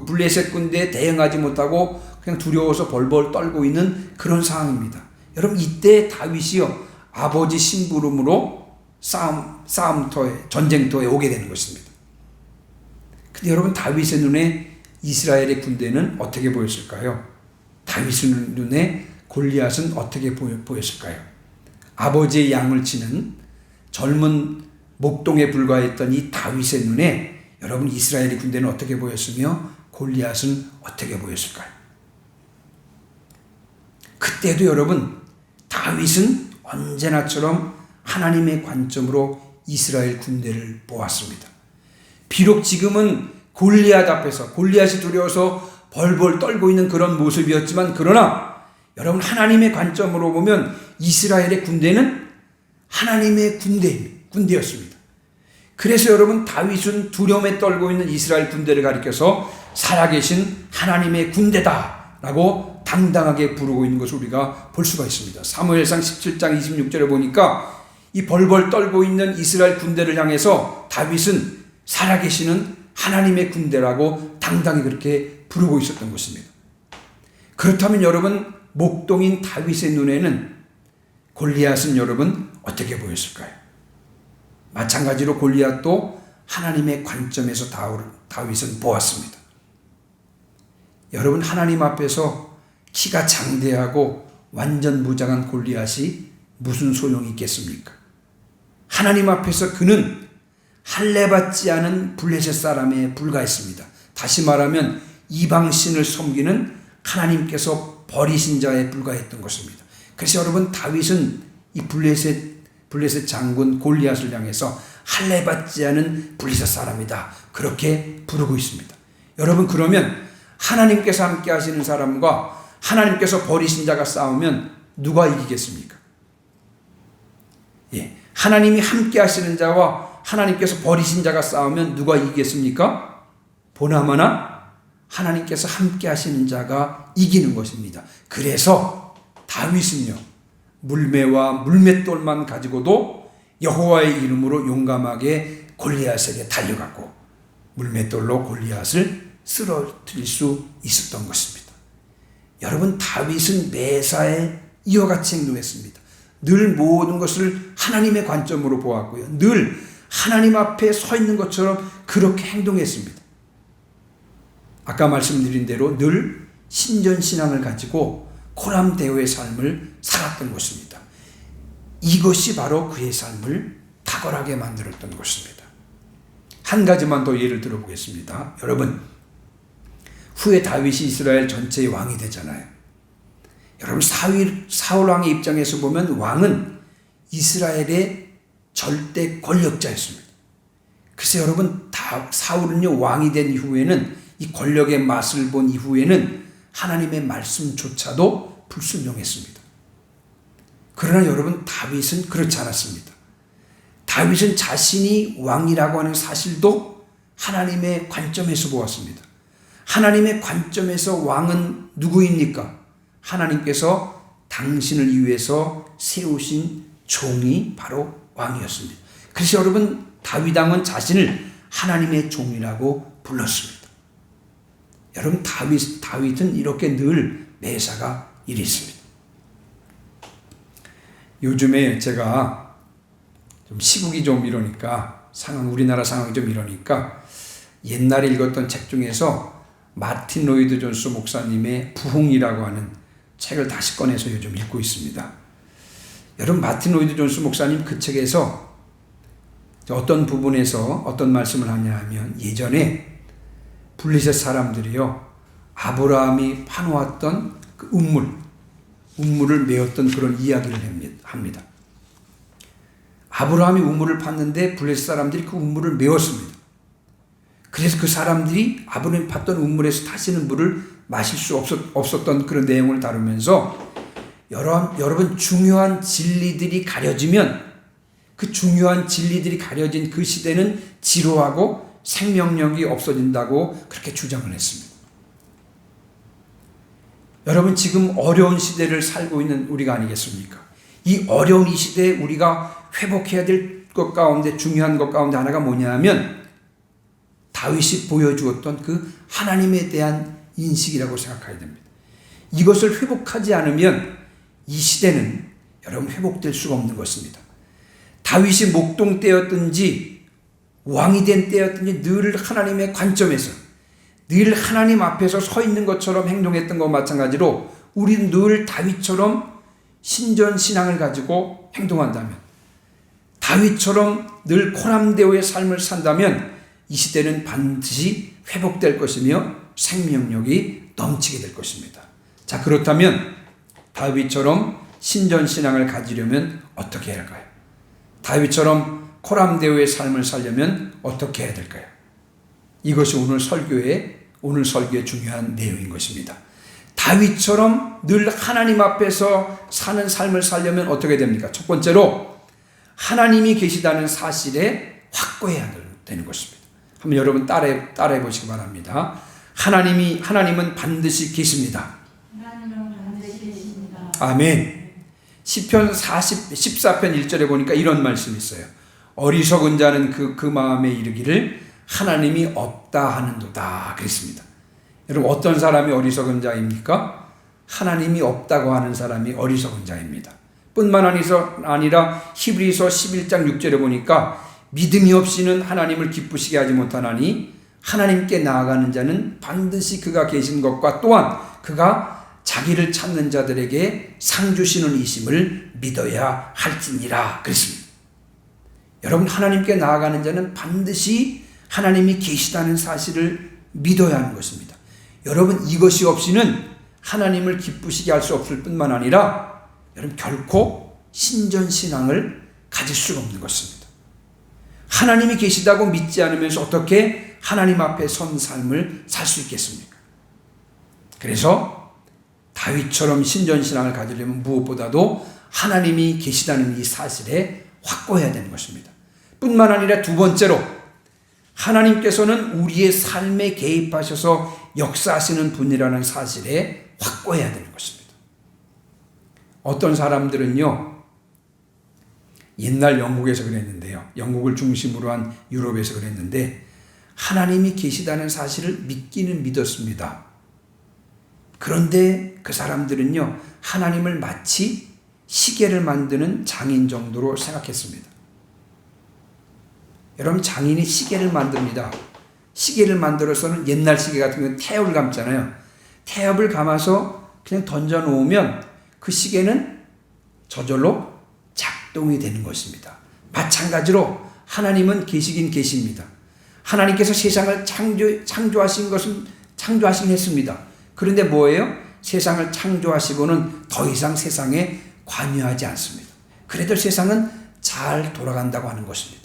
블레셋 군대에 대응하지 못하고 그냥 두려워서 벌벌 떨고 있는 그런 상황입니다. 여러분 이때 다윗이요 아버지 심부름으로 전쟁터에 오게 되는 것입니다. 근데 여러분 다윗의 눈에 이스라엘의 군대는 어떻게 보였을까요? 다윗의 눈에 골리앗은 어떻게 보였을까요? 아버지의 양을 치는 젊은 목동에 불과했던 이 다윗의 눈에 여러분 이스라엘의 군대는 어떻게 보였으며 골리앗은 어떻게 보였을까요? 그때도 여러분 다윗은 언제나처럼 하나님의 관점으로 이스라엘 군대를 보았습니다. 비록 지금은 골리앗 앞에서 골리앗이 두려워서 벌벌 떨고 있는 그런 모습이었지만, 그러나 여러분, 하나님의 관점으로 보면 이스라엘의 군대는 하나님의 군대였습니다. 그래서 여러분, 다윗은 두려움에 떨고 있는 이스라엘 군대를 가리켜서 살아계신 하나님의 군대다라고 당당하게 부르고 있는 것을 우리가 볼 수가 있습니다. 사무엘상 17장 26절에 보니까 이 벌벌 떨고 있는 이스라엘 군대를 향해서 다윗은 살아계시는 하나님의 군대라고 당당히 그렇게 부르고 있었던 것입니다. 그렇다면 여러분, 목동인 다윗의 눈에는 골리앗은 여러분 어떻게 보였을까요? 마찬가지로 골리앗도 하나님의 관점에서 다윗은 보았습니다. 여러분, 하나님 앞에서 키가 장대하고 완전 무장한 골리앗이 무슨 소용이 있겠습니까? 하나님 앞에서 그는 할례받지 않은 블레셋 사람에 불과했습니다. 다시 말하면 이방신을 섬기는 하나님께서 버리신 자에 불과했던 것입니다. 그래서 여러분, 다윗은 이 블레셋 장군 골리앗을 향해서 할례받지 않은 블레셋 사람이다, 그렇게 부르고 있습니다. 여러분, 그러면 하나님께서 함께 하시는 사람과 하나님께서 버리신 자가 싸우면 누가 이기겠습니까? 하나님이 함께 하시는 자와 하나님께서 버리신 자가 싸우면 누가 이기겠습니까? 보나마나 하나님께서 함께 하시는 자가 이기는 것입니다. 그래서 다윗은요, 물매와 물맷돌만 가지고도 여호와의 이름으로 용감하게 골리앗에게 달려갔고 물맷돌로 골리앗을 쓰러뜨릴 수 있었던 것입니다. 여러분, 다윗은 매사에 이와 같이 행동했습니다. 늘 모든 것을 하나님의 관점으로 보았고요, 늘 하나님 앞에 서 있는 것처럼 그렇게 행동했습니다. 아까 말씀드린 대로 늘 신전신앙을 가지고 코람데오의 삶을 살았던 것입니다. 이것이 바로 그의 삶을 탁월하게 만들었던 것입니다. 한 가지만 더 예를 들어보겠습니다. 여러분, 후에 다윗이 이스라엘 전체의 왕이 되잖아요. 여러분, 사울 왕의 입장에서 보면 왕은 이스라엘의 절대 권력자였습니다. 그래서 여러분, 사울은요, 왕이 된 이후에는, 이 권력의 맛을 본 이후에는 하나님의 말씀조차도 불순종했습니다. 그러나 여러분, 다윗은 그렇지 않았습니다. 다윗은 자신이 왕이라고 하는 사실도 하나님의 관점에서 보았습니다. 하나님의 관점에서 왕은 누구입니까? 하나님께서 당신을 위해서 세우신 종이 바로 왕이었습니다. 그래서 여러분, 다윗 왕은 자신을 하나님의 종이라고 불렀습니다. 여러분, 다윗은 이렇게 늘 매사가 이랬습니다. 요즘에 제가 좀 시국이 좀 이러니까, 우리나라 상황이 좀 이러니까 옛날에 읽었던 책 중에서 마틴 로이드 존스 목사님의 부흥이라고 하는 책을 다시 꺼내서 요즘 읽고 있습니다. 여러분, 마틴 로이드 존스 목사님 그 책에서 어떤 부분에서 어떤 말씀을 하냐 하면, 예전에 블레셋 사람들이요, 아브라함이 파놓았던 그 우물을 메었던 그런 이야기를 합니다. 아브라함이 우물을 팠는데 블레셋 사람들이 그 우물을 메웠습니다. 그래서 그 사람들이 아브라함이 팠던 우물에서 다시는 물을 마실 수 없었던 그런 내용을 다루면서, 여러분, 중요한 진리들이 가려지면, 그 중요한 진리들이 가려진 그 시대는 지루하고 생명력이 없어진다고 그렇게 주장을 했습니다. 여러분, 지금 어려운 시대를 살고 있는 우리가 아니겠습니까? 이 어려운 이 시대에 우리가 회복해야 될 것 가운데, 중요한 것 가운데 하나가 뭐냐 하면, 다윗이 보여주었던 그 하나님에 대한 인식이라고 생각해야 됩니다. 이것을 회복하지 않으면 이 시대는 여러분 회복될 수가 없는 것입니다. 다윗이 목동 때였든지 왕이 된 때였든지 늘 하나님의 관점에서, 늘 하나님 앞에서 서 있는 것처럼 행동했던 것과 마찬가지로 우리는 늘 다윗처럼 신전신앙을 가지고 행동한다면, 다윗처럼 늘 코람데오의 삶을 산다면 이 시대는 반드시 회복될 것이며 생명력이 넘치게 될 것입니다. 자, 그렇다면 다윗처럼 신전신앙을 가지려면 어떻게 해야 할까요? 다윗처럼 코람데오의 삶을 살려면 어떻게 해야 될까요? 이것이 오늘 설교의 중요한 내용인 것입니다. 다윗처럼 늘 하나님 앞에서 사는 삶을 살려면 어떻게 됩니까? 첫 번째로 하나님이 계시다는 사실에 확고해야 되는 것입니다. 한번 여러분 따라해 보시기 바랍니다. 하나님은 반드시 계십니다. 하나님은 반드시 계십니다. 아멘. 시편 14편 1절에 보니까 이런 말씀이 있어요. 어리석은 자는 그 마음에 이르기를 하나님이 없다 하는도다 그랬습니다. 여러분 어떤 사람이 어리석은 자입니까? 하나님이 없다고 하는 사람이 어리석은 자입니다. 뿐만 아니라 히브리서 11장 6절에 보니까 믿음이 없이는 하나님을 기쁘시게 하지 못하나니 하나님께 나아가는 자는 반드시 그가 계신 것과 또한 그가 자기를 찾는 자들에게 상 주시는 이심을 믿어야 할지니라 그랬습니다. 여러분 하나님께 나아가는 자는 반드시 하나님이 계시다는 사실을 믿어야 하는 것입니다. 여러분 이것이 없이는 하나님을 기쁘시게 할 수 없을 뿐만 아니라 여러분 결코 신전신앙을 가질 수가 없는 것입니다. 하나님이 계시다고 믿지 않으면서 어떻게 하나님 앞에 선 삶을 살 수 있겠습니까? 그래서 다윗처럼 신전신앙을 가지려면 무엇보다도 하나님이 계시다는 이 사실에 확고해야 되는 것입니다. 뿐만 아니라 두 번째로 하나님께서는 우리의 삶에 개입하셔서 역사하시는 분이라는 사실에 확고해야 되는 것입니다. 어떤 사람들은요, 옛날 영국에서 그랬는데요. 영국을 중심으로 한 유럽에서 그랬는데 하나님이 계시다는 사실을 믿기는 믿었습니다. 그런데 그 사람들은요, 하나님을 마치 시계를 만드는 장인 정도로 생각했습니다. 여러분 장인이 시계를 만듭니다. 시계를 만들어서는 옛날 시계 같은 경우는 태엽을 감잖아요. 태엽을 감아서 그냥 던져 놓으면 그 시계는 저절로 작동이 되는 것입니다. 마찬가지로 하나님은 계시긴 계십니다. 하나님께서 세상을 창조하신 했습니다. 그런데 뭐예요? 세상을 창조하시고는 더 이상 세상에 관여하지 않습니다. 그래도 세상은 잘 돌아간다고 하는 것입니다.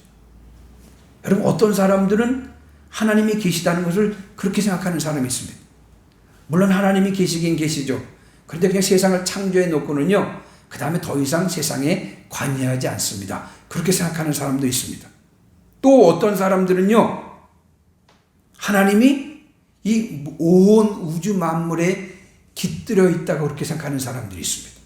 여러분 어떤 사람들은 하나님이 계시다는 것을 그렇게 생각하는 사람이 있습니다. 물론 하나님이 계시긴 계시죠. 그런데 그냥 세상을 창조해 놓고는요, 그 다음에 더 이상 세상에 관여하지 않습니다. 그렇게 생각하는 사람도 있습니다. 또 어떤 사람들은요, 하나님이 이 온 우주 만물에 깃들어 있다고 그렇게 생각하는 사람들이 있습니다.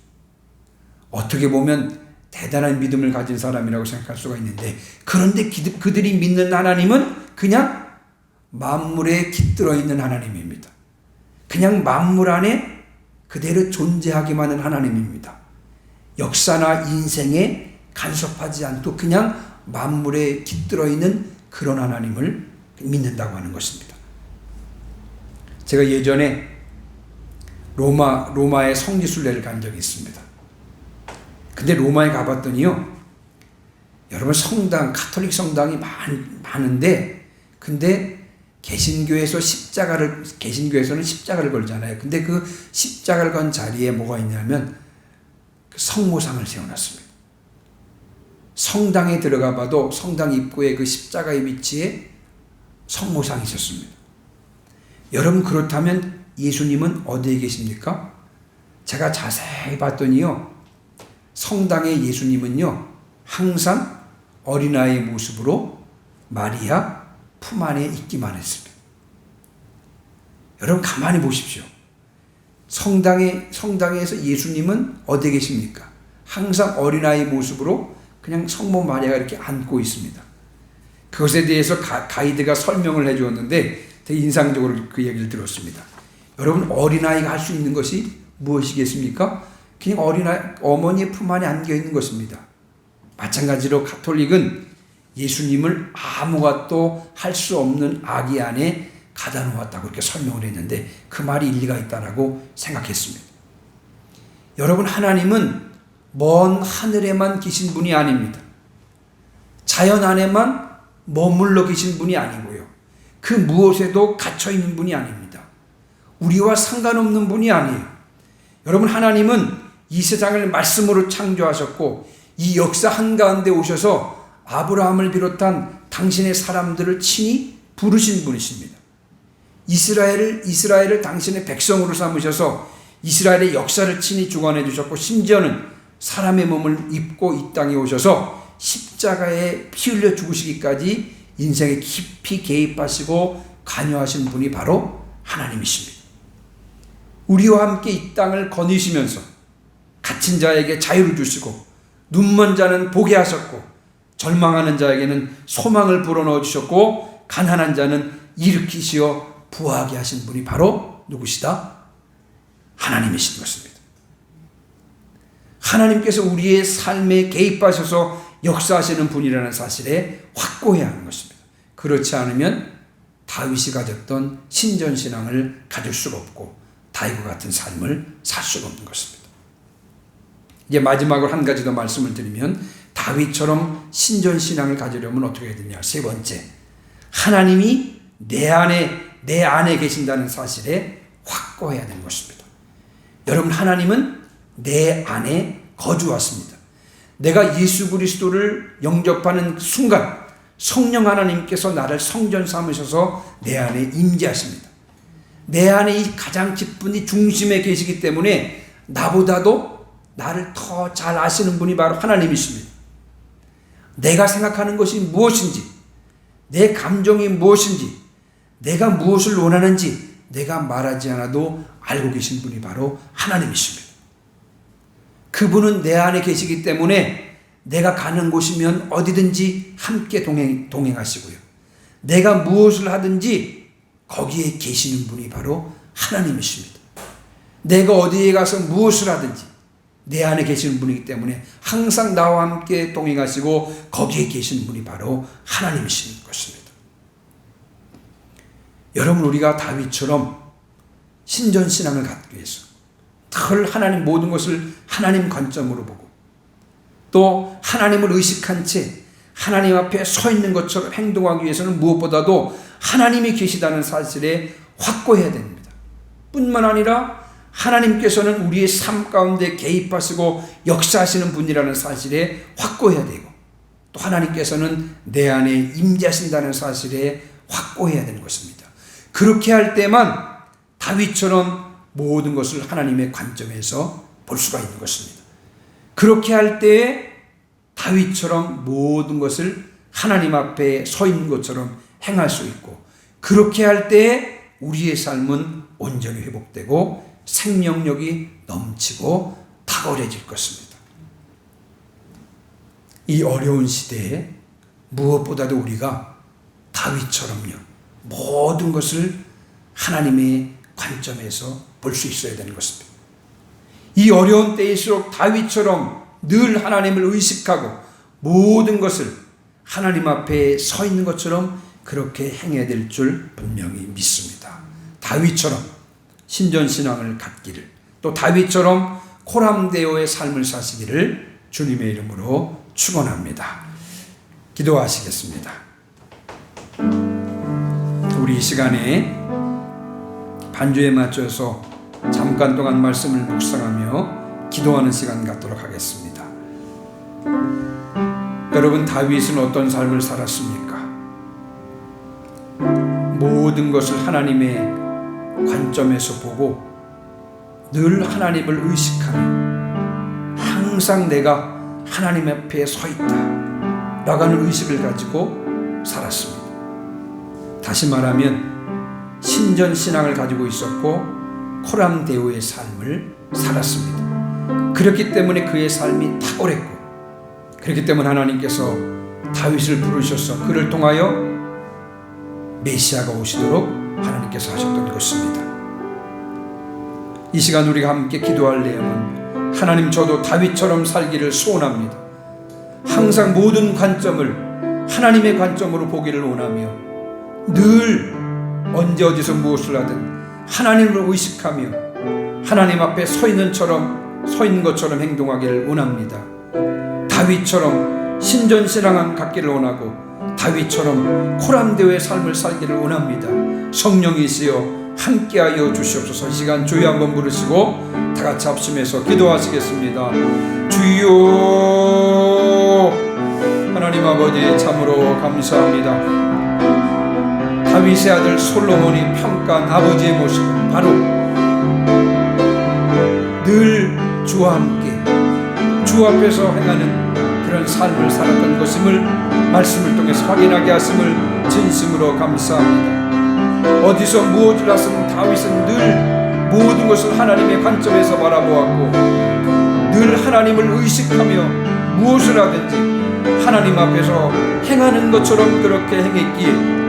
어떻게 보면 대단한 믿음을 가진 사람이라고 생각할 수가 있는데, 그런데 그들이 믿는 하나님은 그냥 만물에 깃들어 있는 하나님입니다. 그냥 만물 안에 그대로 존재하기만 하는 하나님입니다. 역사나 인생에 간섭하지 않고 그냥 만물에 깃들어 있는 그런 하나님을 믿는다고 하는 것입니다. 제가 예전에 로마의 성지순례를 간 적이 있습니다. 근데 로마에 가봤더니요, 여러분 카톨릭 성당이 많은데, 근데 개신교에서는 십자가를 걸잖아요. 근데 그 십자가를 건 자리에 뭐가 있냐면 성모상을 세워놨습니다. 성당에 들어가 봐도 성당 입구에 그 십자가의 위치에 성모상이 있었습니다. 여러분 그렇다면 예수님은 어디에 계십니까? 제가 자세히 봤더니요, 성당의 예수님은요 항상 어린아이의 모습으로 마리아 품 안에 있기만 했습니다. 여러분 가만히 보십시오. 성당에서 예수님은 어디에 계십니까? 항상 어린아이 모습으로 그냥 성모 마리아가 이렇게 안고 있습니다. 그것에 대해서 가이드가 설명을 해주었는데 되게 인상적으로 그 얘기를 들었습니다. 여러분 어린아이가 할 수 있는 것이 무엇이겠습니까? 그냥 어머니의 품 안에 안겨 있는 것입니다. 마찬가지로 가톨릭은 예수님을 아무것도 할 수 없는 아기 안에 가다 놓았다고 이렇게 설명을 했는데 그 말이 일리가 있다라고 생각했습니다. 여러분 하나님은 먼 하늘에만 계신 분이 아닙니다. 자연 안에만 머물러 계신 분이 아니고요, 그 무엇에도 갇혀 있는 분이 아닙니다. 우리와 상관없는 분이 아니에요. 여러분 하나님은 이 세상을 말씀으로 창조하셨고 이 역사 한가운데 오셔서 아브라함을 비롯한 당신의 사람들을 친히 부르신 분이십니다. 이스라엘을 당신의 백성으로 삼으셔서 이스라엘의 역사를 친히 주관해 주셨고, 심지어는 사람의 몸을 입고 이 땅에 오셔서 십자가에 피 흘려 죽으시기까지 인생에 깊이 개입하시고 관여하신 분이 바로 하나님이십니다. 우리와 함께 이 땅을 거니시면서 갇힌 자에게 자유를 주시고, 눈먼 자는 보게 하셨고, 절망하는 자에게는 소망을 불어넣어 주셨고, 가난한 자는 일으키시어 부하게 하신 분이 바로 누구시다? 하나님이신 것입니다. 하나님께서 우리의 삶에 개입하셔서 역사하시는 분이라는 사실에 확고해야 하는 것입니다. 그렇지 않으면 다윗이 가졌던 신전신앙을 가질 수가 없고 다윗과 같은 삶을 살 수가 없는 것입니다. 이제 마지막으로 한 가지 더 말씀을 드리면, 다윗처럼 신전신앙을 가지려면 어떻게 해야 되냐. 세 번째, 하나님이 내 안에 계신다는 사실에 확고해야 되는 것입니다. 여러분, 하나님은 내 안에 거주하십니다. 내가 예수 그리스도를 영접하는 순간 성령 하나님께서 나를 성전 삼으셔서 내 안에 임재하십니다. 내 안에 이 가장 깊은 중심에 계시기 때문에 나보다도 나를 더 잘 아시는 분이 바로 하나님이십니다. 내가 생각하는 것이 무엇인지, 내 감정이 무엇인지, 내가 무엇을 원하는지 내가 말하지 않아도 알고 계신 분이 바로 하나님이십니다. 그분은 내 안에 계시기 때문에 내가 가는 곳이면 어디든지 함께 동행하시고요. 내가 무엇을 하든지 거기에 계시는 분이 바로 하나님이십니다. 내가 어디에 가서 무엇을 하든지 내 안에 계시는 분이기 때문에 항상 나와 함께 동행하시고 거기에 계시는 분이 바로 하나님이신 것입니다. 여러분, 우리가 다윗처럼 신전신앙을 갖기 위해서 늘 하나님, 모든 것을 하나님 관점으로 보고 또 하나님을 의식한 채 하나님 앞에 서 있는 것처럼 행동하기 위해서는 무엇보다도 하나님이 계시다는 사실에 확고해야 됩니다. 뿐만 아니라 하나님께서는 우리의 삶 가운데 개입하시고 역사하시는 분이라는 사실에 확고해야 되고, 또 하나님께서는 내 안에 임재하신다는 사실에 확고해야 되는 것입니다. 그렇게 할 때만 다윗처럼 모든 것을 하나님의 관점에서 볼 수가 있는 것입니다. 그렇게 할 때에 다윗처럼 모든 것을 하나님 앞에 서 있는 것처럼 행할 수 있고, 그렇게 할 때에 우리의 삶은 온전히 회복되고 생명력이 넘치고 탁월해질 것입니다. 이 어려운 시대에 무엇보다도 우리가 다윗처럼요, 모든 것을 하나님의 관점에서 볼 수 있어야 되는 것입니다. 이 어려운 때일수록 다윗처럼 늘 하나님을 의식하고 모든 것을 하나님 앞에 서 있는 것처럼 그렇게 행해야 될 줄 분명히 믿습니다. 다윗처럼 신전신앙을 갖기를, 또 다윗처럼 코람데오의 삶을 사시기를 주님의 이름으로 축원합니다. 기도하시겠습니다. 우리 이 시간에 반주에 맞춰서 잠깐 동안 말씀을 묵상하며 기도하는 시간 갖도록 하겠습니다. 여러분, 다윗은 어떤 삶을 살았습니까? 모든 것을 하나님의 관점에서 보고 늘 하나님을 의식하며 항상 내가 하나님 앞에 서 있다 라는 의식을 가지고 살았습니다. 다시 말하면 신전신앙을 가지고 있었고 코람데오의 삶을 살았습니다. 그렇기 때문에 그의 삶이 탁월했고, 그렇기 때문에 하나님께서 다윗을 부르셔서 그를 통하여 메시아가 오시도록 하나님께서 하셨던 것입니다. 이 시간 우리가 함께 기도할 내용은, 하나님, 저도 다윗처럼 살기를 소원합니다. 항상 모든 관점을 하나님의 관점으로 보기를 원하며 늘 언제 어디서 무엇을 하든 하나님을 의식하며 하나님 앞에 서 있는 것처럼 행동하기를 원합니다. 다윗처럼 신전신앙을 갖기를 원하고 다윗처럼 코람데오의 삶을 살기를 원합니다. 성령이시여 함께하여 주시옵소서. 이 시간 주여 한번 부르시고 다 같이 합심해서 기도하시겠습니다. 주여, 하나님 아버지, 참으로 감사합니다. 다윗의 아들 솔로몬이 평가한 아버지의 모습은 바로 늘 주와 함께 주 앞에서 행하는 그런 삶을 살았던 것임을 말씀을 통해서 확인하게 하심을 진심으로 감사합니다. 어디서 무엇을 하든 다윗은 늘 모든 것을 하나님의 관점에서 바라보았고 늘 하나님을 의식하며 무엇을 하든지 하나님 앞에서 행하는 것처럼 그렇게 행했기에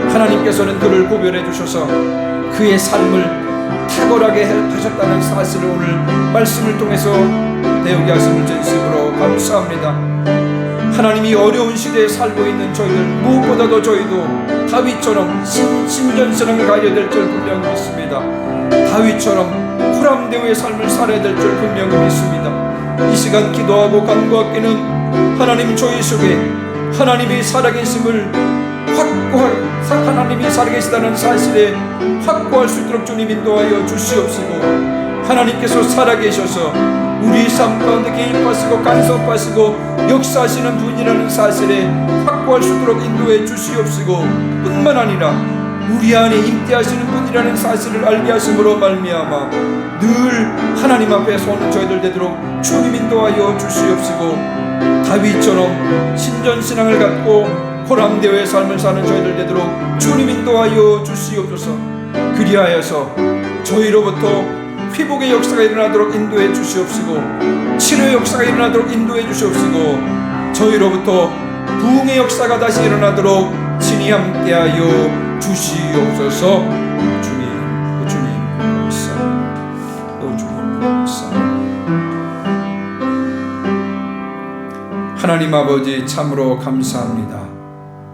하나님께서는 그를 구별해 주셔서 그의 삶을 탁월하게 하셨다는 사실을 오늘 말씀을 통해서 배우게 하심을 진심으로 감사합니다. 하나님이 어려운 시대에 살고 있는 저희들 무엇보다도 저희도 다윗처럼 신전선을 가져야 될 줄 분명히 믿습니다. 다윗처럼 호람대오의 삶을 살아야 될 줄 분명히 믿습니다. 이 시간 기도하고 간구하기는 하나님 저희 속에 하나님이 살아계심을 하나님이 살아계시다는 사실에 확고할 수 있도록 주님 인도하여 주시옵시고 하나님께서 살아계셔서 우리 삶 가운데 개입하시고 간섭하시고 역사하시는 분이라는 사실에 확고할 수 있도록 인도해 주시옵시고 뿐만 아니라 우리 안에 임재하시는 분이라는 사실을 알게 하심으로 말미암아 늘 하나님 앞에 서는 저희들 되도록 주님 인도하여 주시옵시고 다윗처럼 신전신앙을 갖고 호람대오의 삶을 사는 저희들 되도록 주님 인도하여 주시옵소서. 그리하여서 저희로부터 회복의 역사가 일어나도록 인도해 주시옵시고 치료의 역사가 일어나도록 인도해 주시옵시고 저희로부터 부흥의 역사가 다시 일어나도록 친히 함께하여 주시옵소서. 주님 감사합니다. 주님 감사합니다. 하나님 아버지 참으로 감사합니다.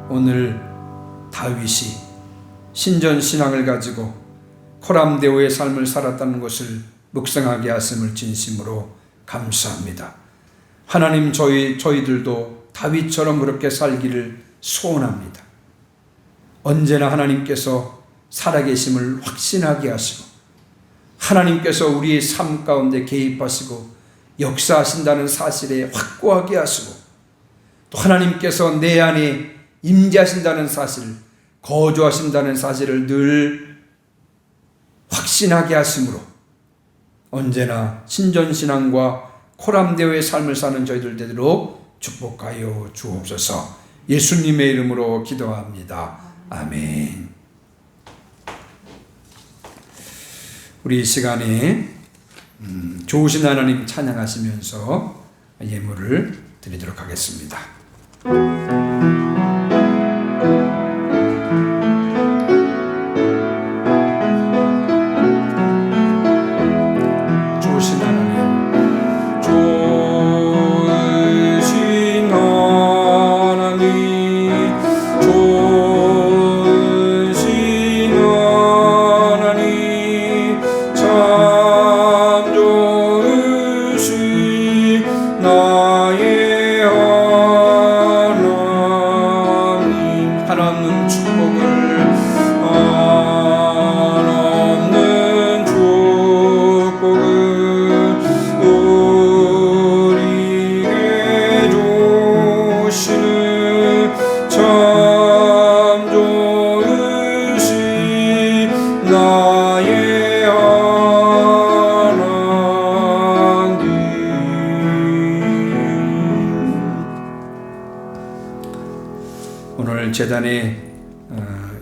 오늘 다윗이 신전신앙을 가지고 호람대오의 삶을 살았다는 것을 묵상하게 하심을 진심으로 감사합니다. 하나님 저희들도 다윗처럼 그렇게 살기를 소원합니다. 언제나 하나님께서 살아계심을 확신하게 하시고 하나님께서 우리의 삶 가운데 개입하시고 역사하신다는 사실에 확고하게 하시고 또 하나님께서 내 안에 임재하신다는 사실, 거주하신다는 사실을 늘 확신하게 하심으로 언제나 신전신앙과 호람대오의 삶을 사는 저희들 되도록 축복하여 주옵소서. 예수님의 이름으로 기도합니다. 아멘. 우리 이 시간에 좋으신 하나님 찬양하시면서 예물을 드리도록 하겠습니다. 오늘 재단에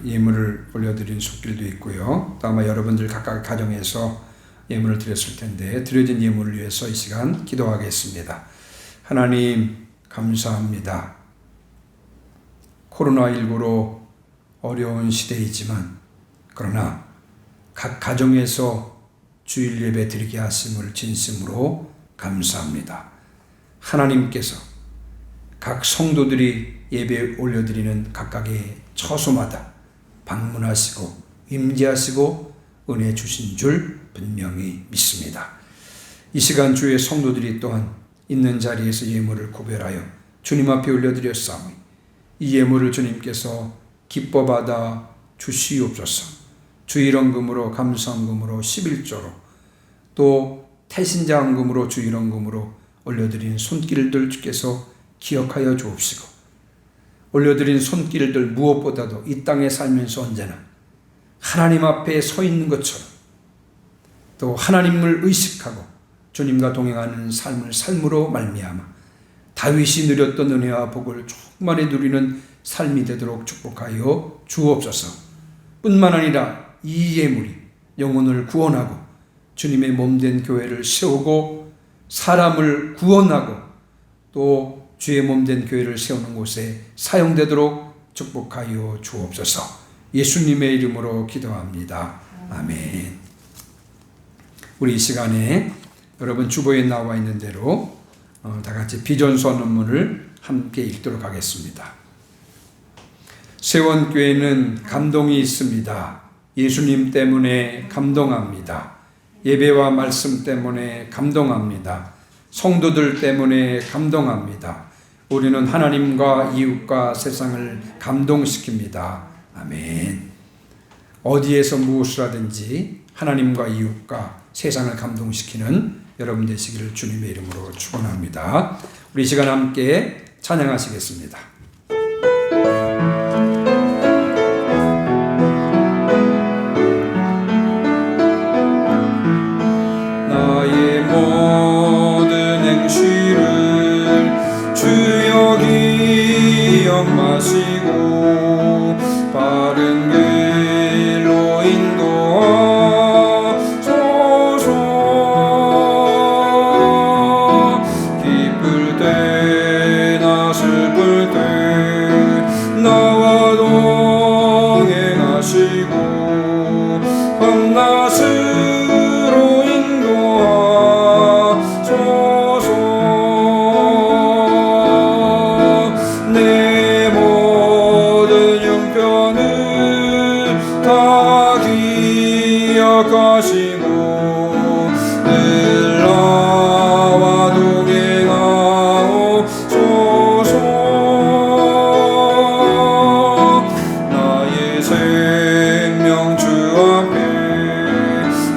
예물을 올려드린 손길도 있고요. 또 아마 여러분들 각각 가정에서 예물을 드렸을 텐데 드려진 예물을 위해서 이 시간 기도하겠습니다. 하나님 감사합니다. 코로나19로 어려운 시대이지만 그러나 각 가정에서 주일 예배 드리게 하심을 진심으로 감사합니다. 하나님께서 각 성도들이 예배 올려드리는 각각의 처소마다 방문하시고 임재하시고 은혜 주신 줄 분명히 믿습니다. 이 시간 주의 성도들이 또한 있는 자리에서 예물을 구별하여 주님 앞에 올려드렸사오니 이 예물을 주님께서 기뻐 받아 주시옵소서. 주일헌금으로 감사헌금으로 11조로 또 태신자헌금으로 주일헌금으로 올려드린 손길들 주께서 기억하여 주옵시고 올려드린 손길들 무엇보다도 이 땅에 살면서 언제나 하나님 앞에 서 있는 것처럼 또 하나님을 의식하고 주님과 동행하는 삶으로 말미암아 다윗이 누렸던 은혜와 복을 충만히 누리는 삶이 되도록 축복하여 주옵소서. 뿐만 아니라 이 예물이 영혼을 구원하고 주님의 몸된 교회를 세우고 사람을 구원하고 또 주의 몸된 교회를 세우는 곳에 사용되도록 축복하여 주옵소서. 예수님의 이름으로 기도합니다. 아멘. 우리 이 시간에 여러분 주보에 나와 있는 대로 다 같이 비전 선언문을 함께 읽도록 하겠습니다. 세원교회는 감동이 있습니다. 예수님 때문에 감동합니다. 예배와 말씀 때문에 감동합니다. 성도들 때문에 감동합니다. 우리는 하나님과 이웃과 세상을 감동시킵니다. 아멘. 어디에서 무엇을 하든지 하나님과 이웃과 세상을 감동시키는 여러분 되시기를 주님의 이름으로 축원합니다. 우리 이 시간 함께 찬양하시겠습니다. 나의 모든 행실을 주여 기억하시고 바른 길로 인도하소서. 기쁠 때나 슬플 때 나와 동행하시고 밤낮으로 인도하소서. 내 모든 형편을 다 기억하시고 늘 나와 동행하옵소서. 나의 생명 주 앞에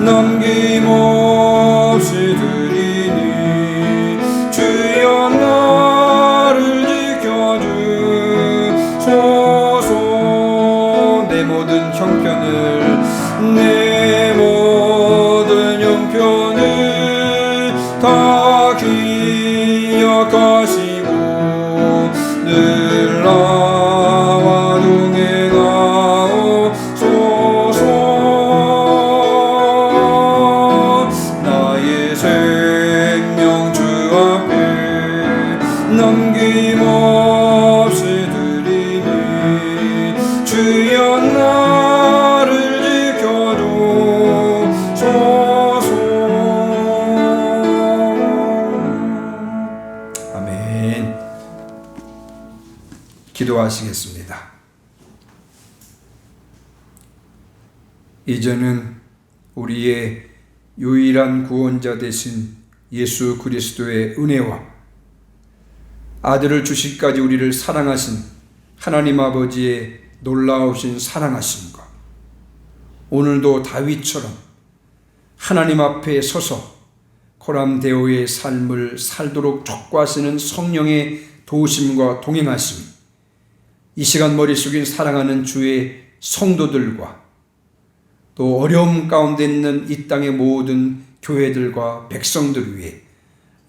남김없이 드리니 주여 나를 지켜주소서. 내 모든 형편을 다 기억하시고 늘 나와 동행하옵소서. 나의 생명 주 앞에 남김없이 드리니 주여 나를 지켜주소서. 아멘. 기도하시겠습니다. 이제는 우리의 유일한 구원자 되신 예수 그리스도의 은혜와 아들을 주시기까지 우리를 사랑하신 하나님 아버지의 놀라우신 사랑하심과 오늘도 다윗처럼 하나님 앞에 서서 고람대오의 삶을 살도록 촉구하시는 성령의 도우심과 동행하심, 이 시간 머릿속에 사랑하는 주의 성도들과 또 어려움 가운데 있는 이 땅의 모든 교회들과 백성들 위해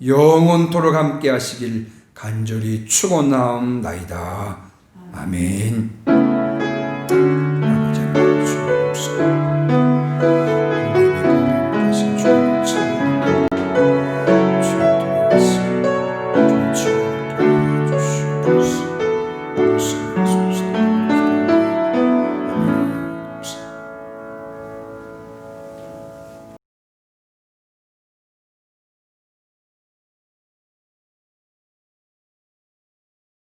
영원토록 함께 하시길 간절히 축원하옵나이다. 아멘.